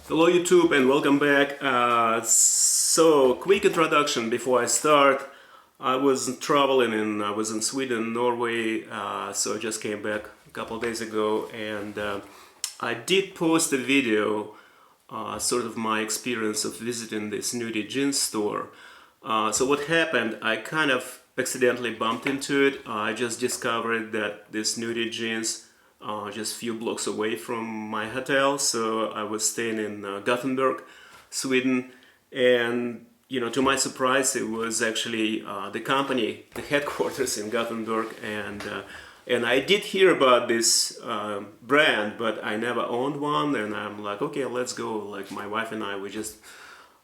Hello YouTube and welcome back. So quick introduction before I start. I was traveling I was in Sweden, Norway, so I just came back a couple days ago, and I did post a video, sort of my experience of visiting this Nudie jeans store. So what happened, I kind of accidentally bumped into it. I just discovered that this Nudie jeans just a few blocks away from my hotel. So I was staying in Gothenburg, Sweden, and to my surprise, it was actually the company, the headquarters in Gothenburg, and I did hear about this brand, but I never owned one. And I'm like, okay, let's go. Like my wife and I, we just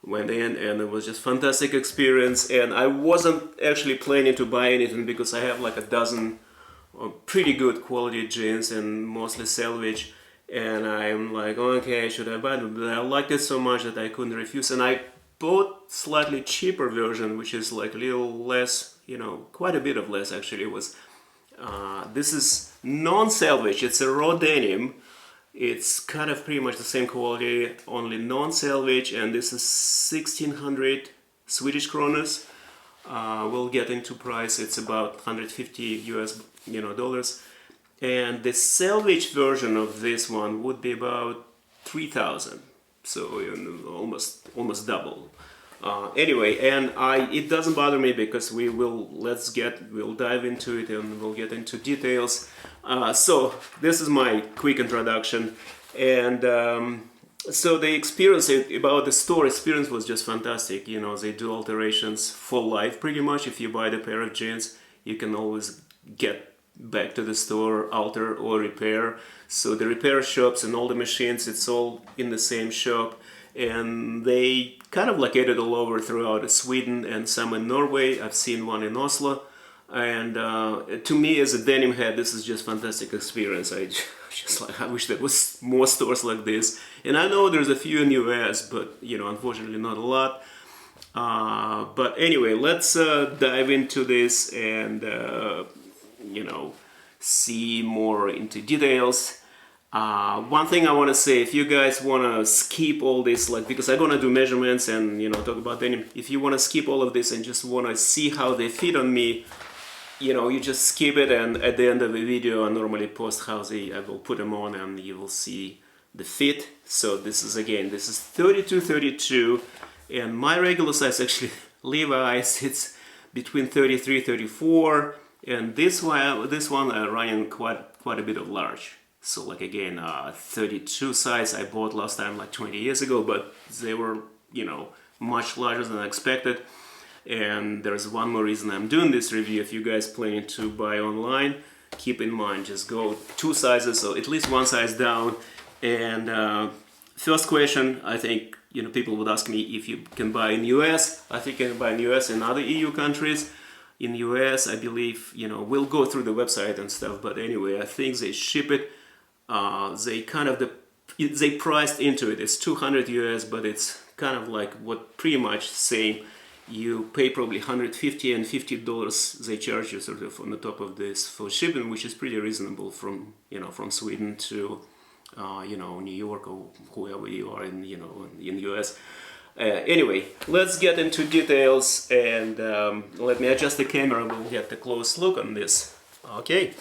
went in, and it was just fantastic experience. And I wasn't actually planning to buy anything because I have like a dozen pretty good quality jeans and mostly Selvedge, and I'm like, okay, should I buy them? But I liked it so much that I couldn't refuse, and I bought slightly cheaper version, which is like a little less, quite a bit of less actually. It was this is non-Selvedge, it's a raw denim. It's kind of pretty much the same quality, only non-Selvedge, and this is 1600 Swedish kronas. We'll get into price. It's about 150 US dollars, and the Selvedge version of this one would be about 3,000, so almost double. Anyway, and it doesn't bother me because we'll dive into it and we'll get into details. So this is my quick introduction, and so the experience about the store experience was just fantastic. They do alterations for life pretty much. If you buy the pair of jeans, you can always get back to the store, alter or repair. So the repair shops and all the machines, it's all in the same shop, and they kind of located all over throughout Sweden and some in Norway. I've seen one in Oslo, and to me as a denim head, this is just fantastic experience. I wish there was more stores like this, and I know there's a few in US, but unfortunately not a lot. But anyway, let's dive into this and see more into details. One thing I want to say, if you guys want to skip all this, because I'm gonna do measurements and talk about denim, if you want to skip all of this and just want to see how they fit on me, you just skip it, and at the end of the video I normally post I will put them on, and you will see the fit. So this is 32-32, and my regular size actually Levi's, it's between 33-34, and this one running quite a bit of large. So 32 size I bought last time 20 years ago, but they were much larger than I expected. And there's one more reason I'm doing this review. If you guys planning to buy online, keep in mind, just go 2 sizes, so at least 1 size down. And first question, I think people would ask me if you can buy in US. I think you can buy in US and other EU countries. In US, I believe, we'll go through the website and stuff, but anyway, I think they ship it. They priced into it. It's 200 US, but it's kind of like what pretty much same. You pay probably $150 and $50 they charge you sort of on the top of this for shipping, which is pretty reasonable from Sweden to New York or whoever you are in US. Anyway, let's get into details, and let me adjust the camera. We'll get a close look on this. Okay,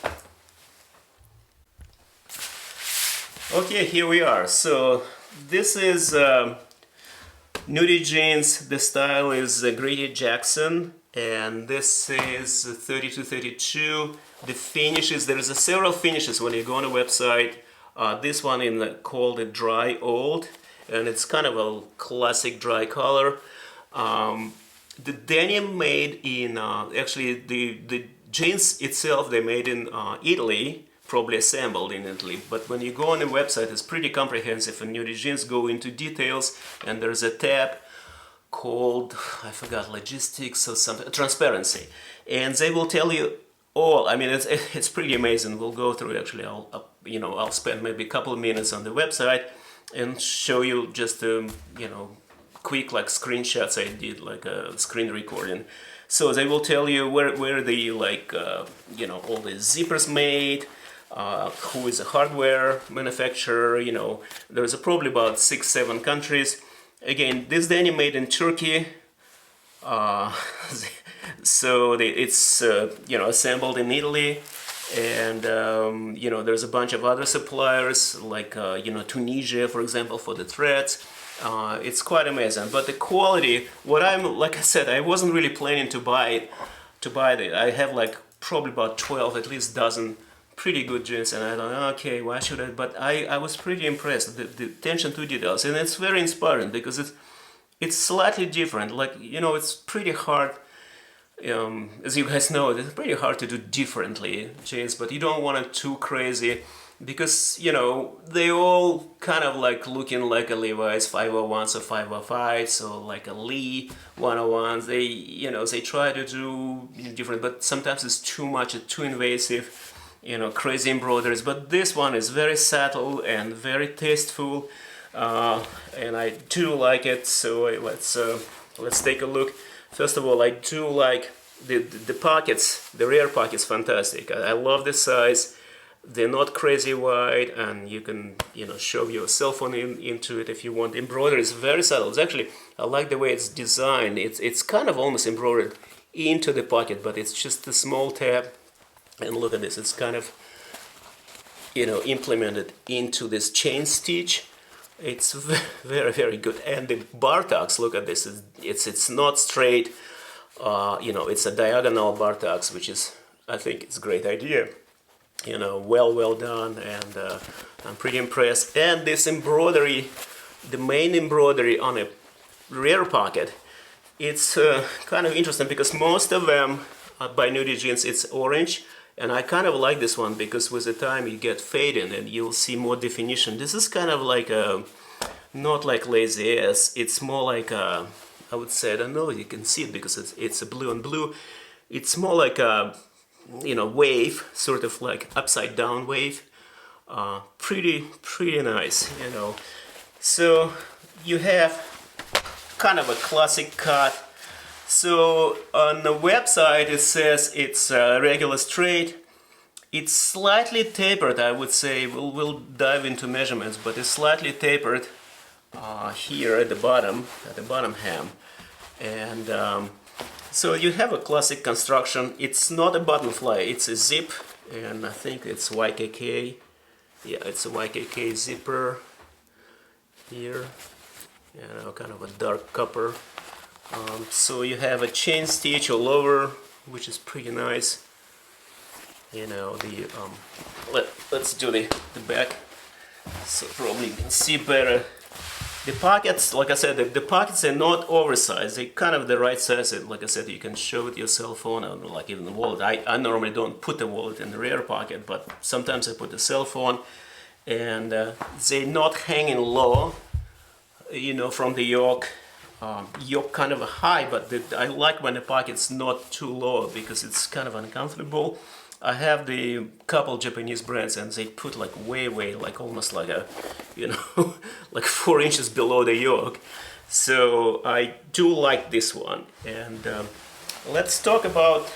here we are. So this is Nudie jeans. The style is Grady Jackson, and this is 32-32. The finishes, there's several finishes when you go on the website. This one called a dry old, and it's kind of a classic dry color. The denim made in actually the jeans itself, they made in Italy, probably assembled in Italy, but when you go on the website, it's pretty comprehensive, and Nudie jeans go into details, and there's a tab called, I forgot, logistics or something, transparency, and they will tell you all. I mean, it's pretty amazing. We'll go through it. Actually, I'll spend maybe a couple of minutes on the website and show you just quick screenshots I did, like a screen recording. So they will tell you where the all the zippers made, who is a hardware manufacturer. You know, there's probably about 6-7 countries. Again, this denim made in Turkey. So it's you know, assembled in Italy, and you know, there's a bunch of other suppliers like you know, Tunisia, for example, for the threads. It's quite amazing, but the quality, like I said, I wasn't really planning to buy it. I have like probably about 12, at least dozen pretty good jeans, and I thought, okay, why should I? But I was pretty impressed, the attention to details, and it's very inspiring because it's slightly different. Like, you know, it's pretty hard, as you guys know, it's pretty hard to do differently jeans, but you don't want it too crazy, because, you know, they all kind of like looking like a Levi's 501s or 505s, or like a Lee 101s. They, you know, they try to do different, but sometimes it's too much, too invasive, you know, crazy embroideries. But this one is very subtle and very tasteful, and I do like it. So let's take a look. First of all, I do like the pockets, the rear pockets, fantastic. I love the size. They're not crazy wide, and you can, you know, shove your cell phone into it if you want. Embroidery is very subtle. It's actually, I like the way it's designed. It's kind of almost embroidered into the pocket, but it's just a small tab. And look at this, it's kind of, you know, implemented into this chain stitch. It's very, very good. And the bar tucks, look at this, it's not straight, you know, it's a diagonal bar tucks, which is, I think it's a great idea. You know, well done, and I'm pretty impressed. And this embroidery, the main embroidery on a rear pocket, it's kind of interesting because most of them by Nudie jeans, it's orange, and I kind of like this one because with the time you get fading and you'll see more definition. This is kind of like a, not like lazy ass, it's more like a, I would say, I don't know if you can see it because it's a blue on blue. It's more like a, you know, wave, sort of like upside down wave. Pretty nice, you know. So you have kind of a classic cut. So on the website it says it's regular straight. It's slightly tapered, I would say. We'll dive into measurements, but it's slightly tapered here at the bottom hem. And so you have a classic construction. It's not a button fly, it's a zip, and I think it's YKK. Yeah, it's a YKK zipper here. You know, kind of a dark copper. So you have a chain stitch all over, which is pretty nice. You know, the let's do the back, so probably you can see better. The pockets, like I said, the pockets are not oversized. They're kind of the right size. Like I said, you can show it your cell phone, or like even the wallet. I normally don't put the wallet in the rear pocket, but sometimes I put the cell phone, and they're not hanging low, you know, from the yoke. Yoke kind of high, but I like when the pocket's not too low because it's kind of uncomfortable. I have the couple Japanese brands, and they put like way, like almost like a, you know, like 4 inches below the yoke. So I do like this one. And let's talk about,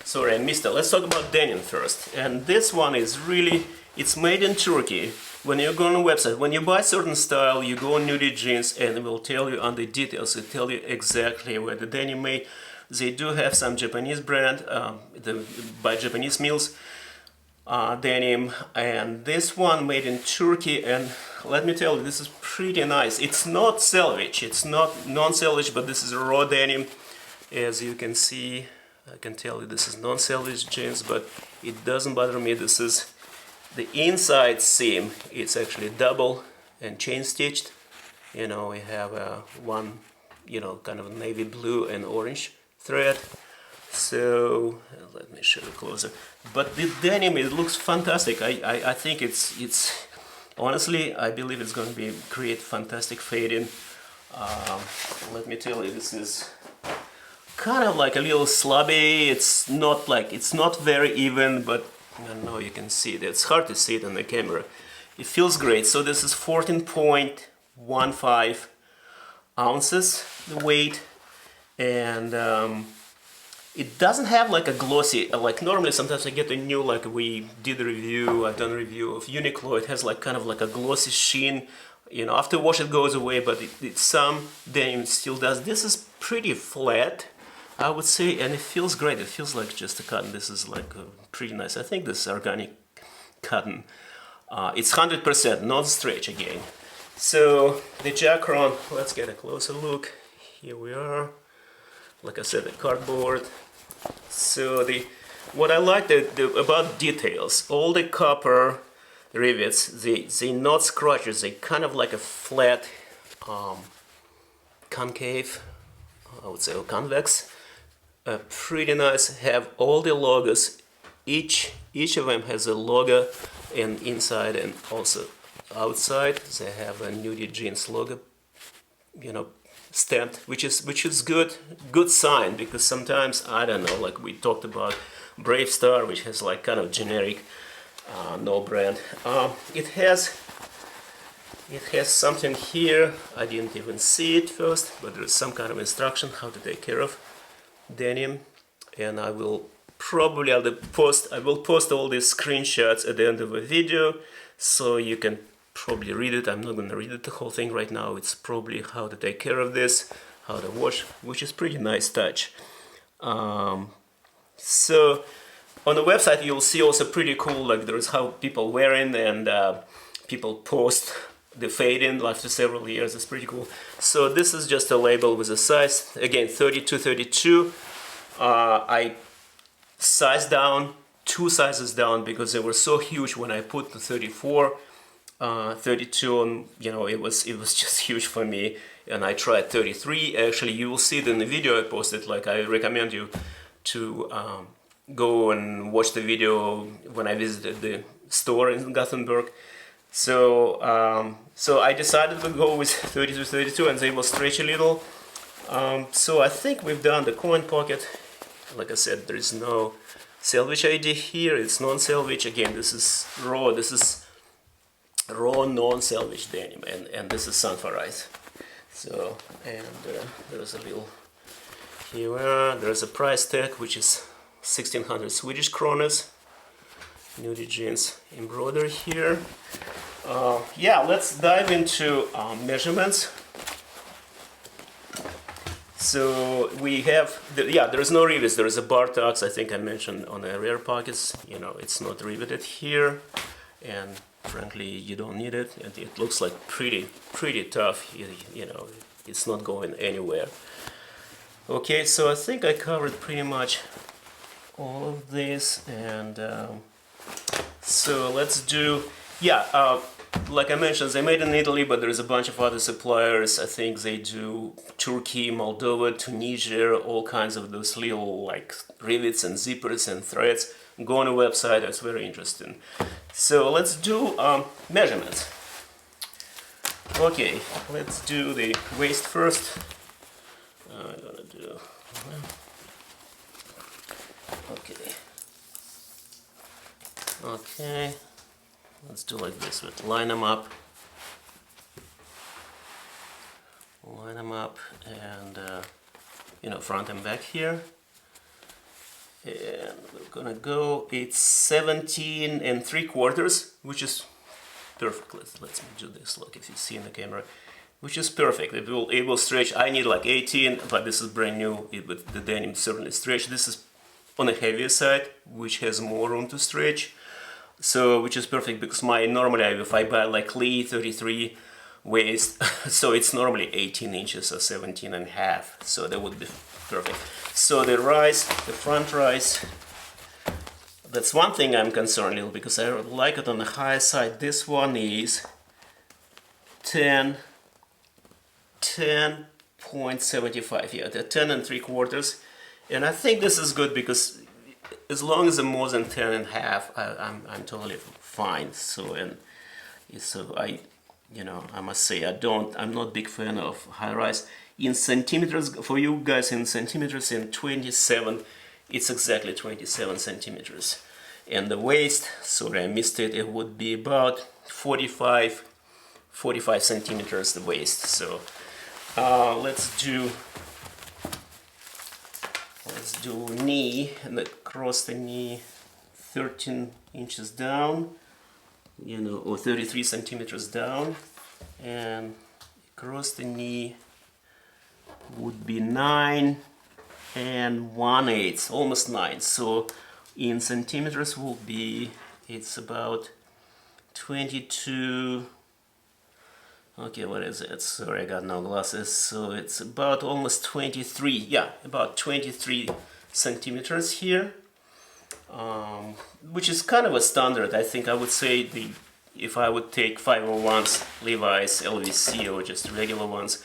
sorry I missed it, let's talk about denim first. And this one is really, it's made in Turkey. When you go on a website, when you buy certain style, you go on Nudie jeans, and it will tell you on the details, it tell you exactly where the denim made. They do have some Japanese brand, by Japanese mills, denim, and this one made in Turkey, and let me tell you, this is pretty nice. It's not Selvedge, it's not non-Selvedge, but this is a raw denim. As you can see, I can tell you this is non-Selvedge jeans, but it doesn't bother me. This is the inside seam, it's actually double and chain stitched. You know, we have one, you know, kind of navy blue and orange thread. So let me show you closer. But the denim, it looks fantastic. I think it's honestly, I believe it's going to be create fantastic fading. Let me tell you, this is kind of like a little slubby. It's not very even, but I don't know, you can see it. It's hard to see it on the camera. It feels great. So this is 14.15 ounces, the weight, and it doesn't have like a glossy, like normally sometimes I get a new, like we did a review, I've done a review of Uniqlo, it has like kind of like a glossy sheen, you know, after wash it goes away, but some denim still does. This is pretty flat, I would say, and it feels great. It feels like just a cotton. This is like pretty nice. I think this is organic cotton. It's 100% non-stretch again. So the Jacron, let's get a closer look. Here we are. Like I said, the cardboard. So what I like about details, all the copper rivets, they not scratches, they kind of like a flat concave, I would say, or convex. Pretty nice. Have all the logos. Each of them has a logo, and inside and also outside they have a Nudie jeans logo, you know, stamped, which is good sign, because sometimes, I don't know, like we talked about Brave Star, which has like kind of generic no brand. It has something here. I didn't even see it first, but there is some kind of instruction how to take care of denim, and I will post all these screenshots at the end of the video, so you can probably read it. I'm not going to read it the whole thing right now. It's probably how to take care of this, how to wash, which is pretty nice touch. So on the website you'll see also pretty cool, like there's how people wearing, and people post the fade-in after several years. It's pretty cool. So this is just a label with a size, again 32-32. I sized down 2 sizes down because they were so huge when I put the 34. 32 on, you know, it was just huge for me, and I tried 33. Actually, you will see it in the video I posted. Like, I recommend you to go and watch the video when I visited the store in Gothenburg. So I decided to go with 32, and they will stretch a little. So I think we've done the coin pocket. Like I said, there is no Selvedge ID here. It's non-Selvedge. Again, this is raw. This is raw non-Selvedge denim, and this is Sanoforized. So, and there's a little, here we are, there's a price tag which is 1600 Swedish kronas. Nudie jeans embroidery here. Yeah, let's dive into measurements. So we have, there's no rivets. There is a bar tax, I think I mentioned on the rear pockets. You know, it's not riveted here, and frankly, you don't need it. It looks like pretty tough. You know, it's not going anywhere. Okay, so I think I covered pretty much all of this, and so let's do, like I mentioned, they made in Italy, but there's a bunch of other suppliers. I think they do Turkey, Moldova, Tunisia, all kinds of those little like rivets and zippers and threads. Go on the website, that's very interesting. So let's do measurements. Okay, let's do the waist first. I'm gonna do, okay, let's do like this. We'll line them up, and you know, front and back here. And we're gonna go, it's 17 3/4, which is perfect. Let's do this, look, if you see in the camera, which is perfect. It will stretch. I need like 18, but this is brand new. The denim certainly stretch. This is on the heavier side, which has more room to stretch. So, which is perfect, because normally if I buy like Lee 33 waist, so it's normally 18 inches or 17.5. So that would be perfect. So the front rise, that's one thing I'm concerned with, because I like it on the high side. This one is 10.75, yeah, the 10 3/4, and I think this is good, because as long as it's more than 10.5, I'm totally fine. So I, you know, I must say I'm not a big fan of high rise. In centimeters, for you guys, in centimeters, in 27, it's exactly 27 centimeters. And the waist, sorry I missed it, it would be about 45 centimeters the waist. So let's do let's do knee, and across the knee 13 inches down, you know, or 33 centimeters down, and across the knee would be 9 and 1/8, almost 9. So in centimeters will be, it's about 22. Okay, what is it? Sorry, I got no glasses. So it's about almost 23. Yeah, about 23 centimeters here, which is kind of a standard. I think I would say if I would take 501s, Levi's, LVC, or just regular ones,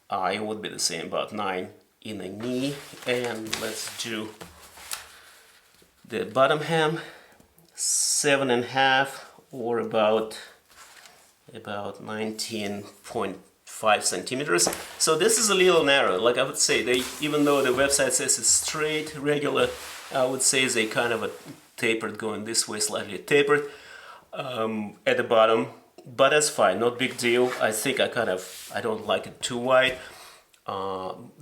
it would be the same, about 9 in the knee. And let's do the bottom hem, 7.5, or about 19.5 centimeters. So this is a little narrow. Like I would say, even though the website says it's straight, regular, I would say they kind of a tapered, going this way, slightly tapered at the bottom. But that's fine, not big deal. I think I don't like it too wide.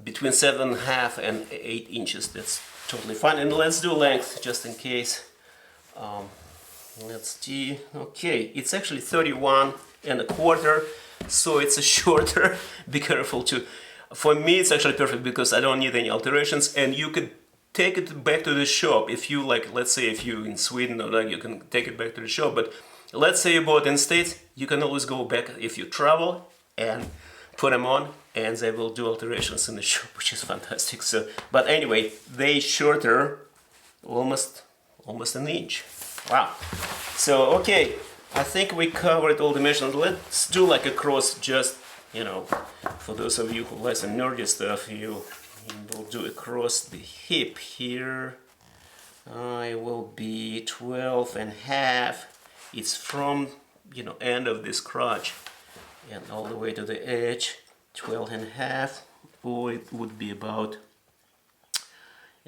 Between 7.5 and 8 inches, that's totally fine. And let's do length just in case. Let's see. Okay, it's actually 31.25, so it's a shorter. Be careful too. For me, it's actually perfect because I don't need any alterations, and you could take it back to the shop if you like. Let's say if you're in Sweden or like, you can take it back to the shop. But let's say you bought in States, you can always go back if you travel and put them on, and they will do alterations in the shop, which is fantastic. So, but anyway, they shorter, almost an inch. Wow. So, okay, I think we covered all the measurements. Let's do like a cross, just, you know, for those of you who like some nerdy stuff, you will do across the hip here. It will be 12.5. It's from, you know, end of this crotch and all the way to the edge, 12.5, or it would be about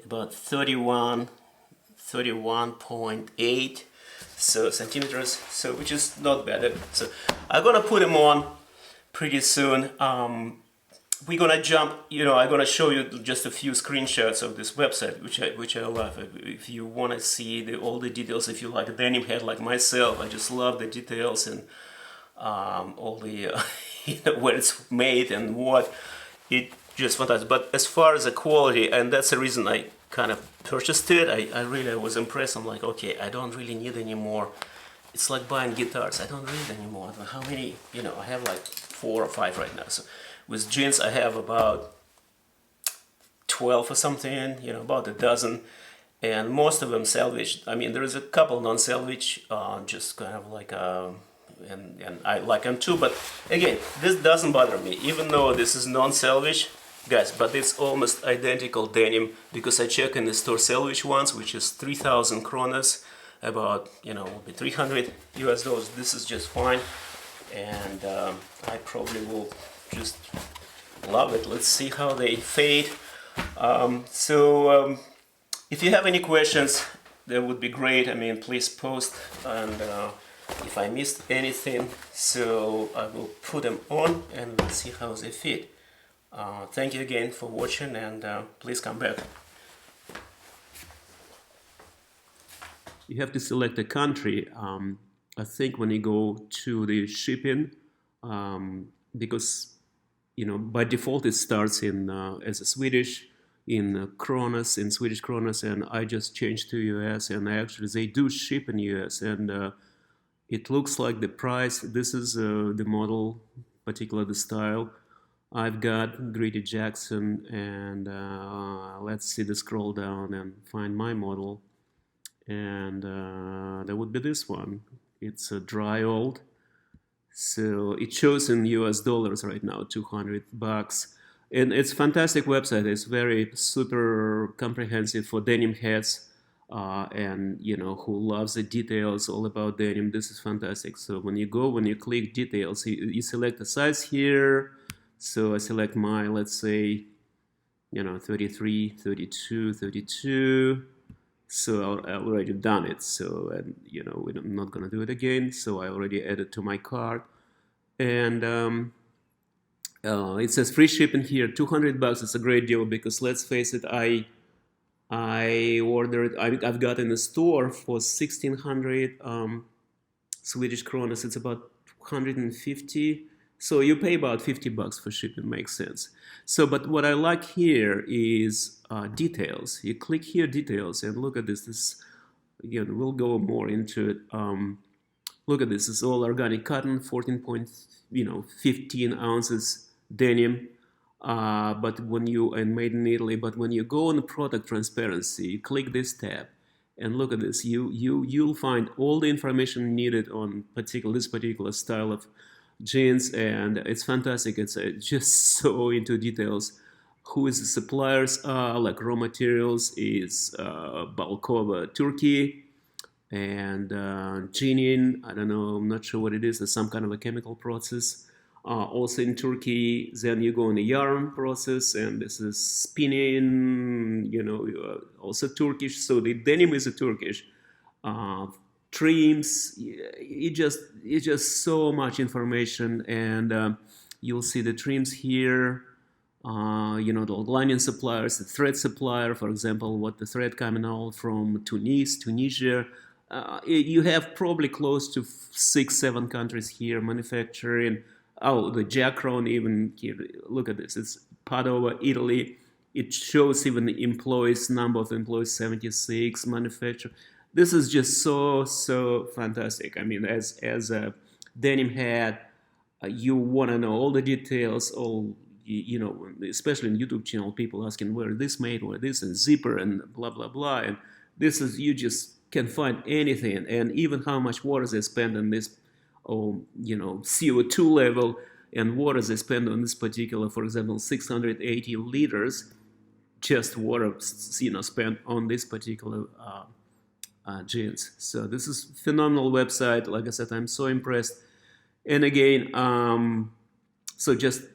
31.8 centimeters, so which is not bad. So I'm gonna put them on pretty soon. We're gonna jump, you know, I'm gonna show you just a few screenshots of this website, which I love. If you want to see all the details, if you like a denim head like myself, I just love the details and all the you know, where it's made and what, it just fantastic. But as far as the quality, and that's the reason I kind of purchased it, I really was impressed. I'm like, okay, I don't really need any more. It's like buying guitars. I don't need any more. How many, you know, I have like 4 or 5 right now. So with jeans I have about 12 or something, you know, about a dozen, and most of them salvaged. I mean, there is a couple non-salvage, just kind of like and I like them too. But again, this doesn't bother me, even though this is non-salvage, guys. But it's almost identical denim, because I checked in the store salvage ones, which is 3,000 kronas, about, you know, will be $300 US. This is just fine, and I probably will just love it. Let's see how they fade. If you have any questions, that would be great. I mean, please post, and if I missed anything, so I will put them on and let's see how they fit. Thank you again for watching, and please come back. You have to select a country. I think when you go to the shipping, because, you know, by default it starts in as a Swedish, in kronas, in Swedish kronas, and I just changed to US, and actually they do ship in US, and it looks like the price. This is the model, particularly the style. I've got Grady Jackson, and let's see the scroll down and find my model, and that would be this one. It's a dry old, so it shows in US dollars right now, $200, and it's a fantastic website. It's very super comprehensive for denim heads, and, you know, who loves the details, all about denim. This is fantastic. So when you click details, you select a size here. So I select my, let's say, you know, 33, 32, 32. So I already done it. So, and, you know, I'm not gonna do it again. So I already added to my cart, and it says free shipping here, $200. It's a great deal, because let's face it, I I've got in the store for 1,600 Swedish kronas. It's about 150. So you pay about $50 for shipping, makes sense. So, but what I like here is details. You click here, details, and look at this. This, again, we'll go more into it. Look at this. It's all organic cotton, 15 ounces denim. But when you and made in Italy. But when you go on the product transparency, you click this tab, and look at this. You'll find all the information needed on this particular style of jeans, and it's fantastic. It's just so into details. Who is the suppliers are, like raw materials is Balkova, Turkey, and Ginin, I don't know, I'm not sure what it is. It's some kind of a chemical process. Also in Turkey, then you go on the yarn process, and this is spinning, also Turkish. So the denim is a Turkish. Trims, it's just so much information, and you'll see the trims here. The lining suppliers, the thread supplier, for example, what the thread coming out from Tunisia. You have probably close to 6-7 countries here manufacturing. Oh, the Jacron even here. Look at this. It's Padova, Italy. It shows even the employees, number of employees, 76 manufacturer. This is just so fantastic. I mean, as a denim head, you want to know all the details, especially in YouTube channel, people asking where this made, where this, and zipper, and blah, blah, blah. And this is, you just can find anything, and even how much water they spend on this, CO2 level, and water they spend on this particular, for example, 680 liters, just water, spent on this particular jeans. So this is phenomenal website. Like I said, I'm so impressed. And again,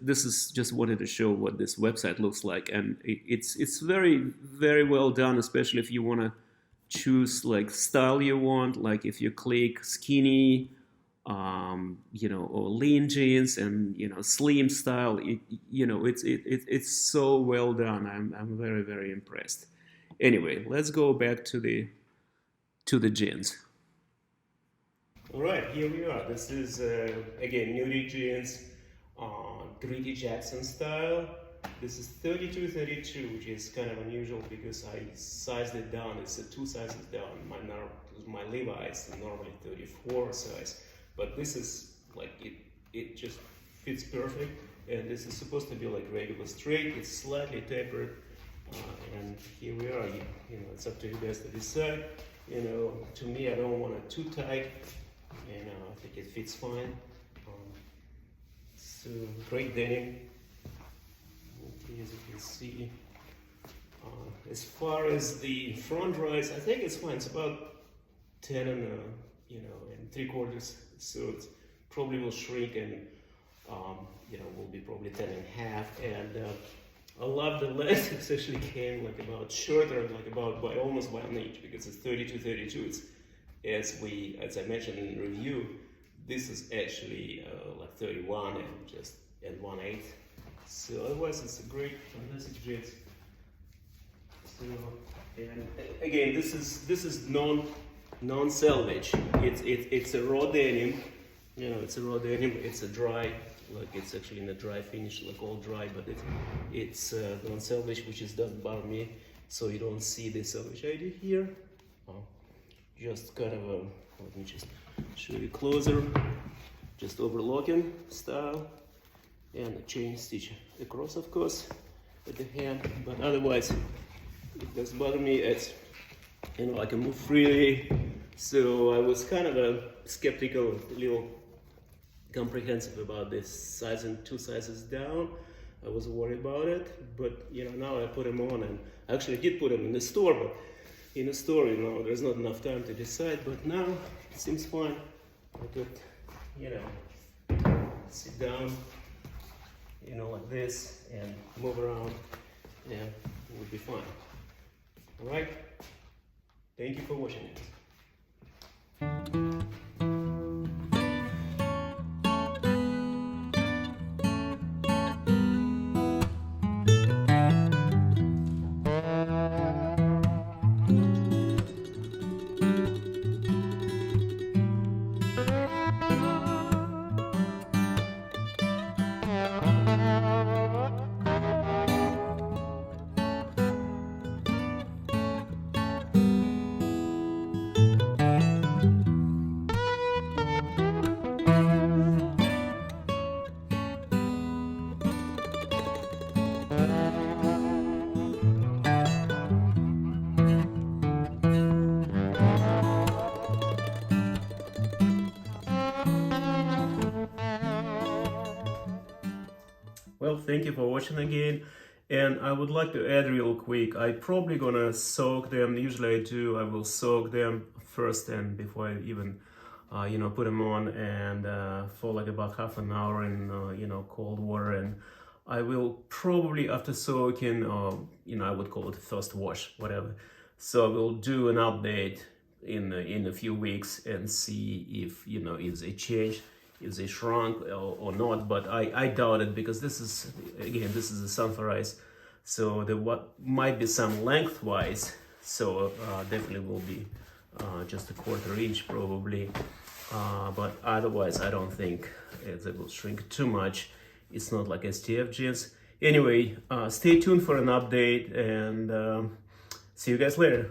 this is just wanted to show what this website looks like, and it's very, very well done, especially if you want to choose like style you want, like if you click skinny, or lean jeans, and slim style. It's so well done. I'm very, very impressed. Anyway, let's go back to the jeans. All right, here we are. This is again Nudie jeans, Gritty Jackson style. This is 32-32, which is kind of unusual because I sized it down. It's 2 sizes down. My Levi's is normally 34 size, but this is like it just fits perfect. And this is supposed to be like regular straight. It's slightly tapered, and here we are. It's up to you guys to decide. To me, I don't want it too tight, and I think it fits fine. So great denim. As you can see, as far as the front rise, I think it's fine. It's about 10 and 3/4, so it probably will shrink, and will be probably 10 and a half. And I love the length. It actually came like about shorter, like about almost by an inch, because it's 32-32. It's as I mentioned in the review, this is actually like 31 and 1/8. So otherwise, it's a great, fantastic jeans. So, and again, this is non-selvage. It's a raw denim. It's a raw denim. It's a dry, like it's actually in a dry finish, like all dry, but it's non-selvage, which doesn't bother me. So you don't see the selvage idea here. Just kind of let me just show you closer. Just overlocking style. And a chain stitch across, of course, with the hand, but otherwise it doesn't bother me. It's, I can move freely. So I was kind of skeptical, a little comprehensive about this sizing 2 sizes down. I was worried about it, but now I put them on, and I actually did put them in the store, but in the store, there's not enough time to decide. But now it seems fine. I could, sit down, like this, and move around, and it would be fine. All right? Thank you for watching it. Well, thank you for watching again. And I would like to add real quick, I probably gonna soak them. Usually I do, I will soak them first and before I even put them on, and for like about half an hour in cold water. And I will probably, after soaking, I would call it first wash, whatever. So I will do an update in a few weeks and see if they changed, if they shrunk or not. But I doubt it, because this is a Sanoforized, so there might be some lengthwise. So definitely will be just a 1/4 inch probably. But otherwise, I don't think they will shrink too much. It's not like STF jeans. Anyway, stay tuned for an update, and see you guys later.